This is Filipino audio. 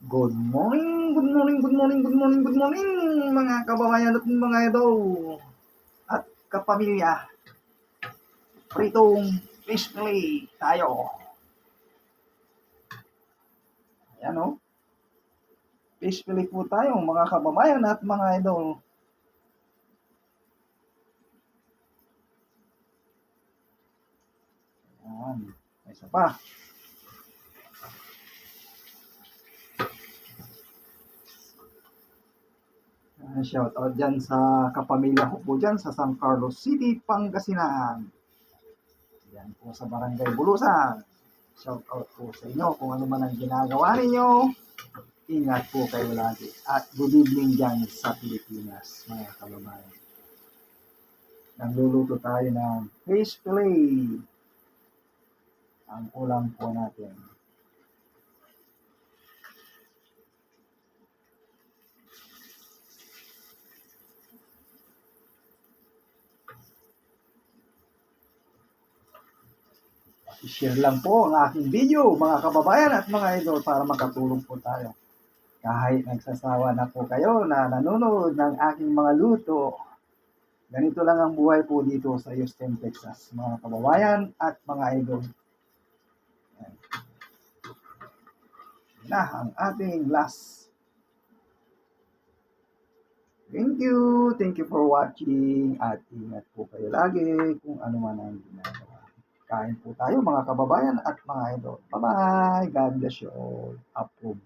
Good morning, good morning, good morning, good morning, good morning, mga kababayan at mga idol at kapamilya. Pritong fish fillet tayo. Ayan o. Fish fillet po tayo, mga kababayan at mga idol. Ayan. Isa pa. Shout out dyan sa kapamilya ko po dyan sa San Carlos City, Pangasinan. Yan po sa Barangay Bulusan. Shout out po sa inyo kung ano man ang ginagawa ninyo. Ingat po kayo lagi. At good evening dyan sa Pilipinas, mga kababayan. Nagluluto tayo ng fish fillet. Ang ulam po natin. I-share lang po ang aking video, mga kababayan at mga idol, para makatulong po tayo. Kahit nagsasawa na po kayo na nanonood ng aking mga luto, ganito lang ang buhay po dito sa Houston, Texas, mga kababayan at mga idol. Yan na ang ating last. Thank you for watching at ingat po kayo lagi kung ano man ang ginagawa. Kain po tayo mga kababayan at mga idol. Bye-bye! God bless you all. Approve.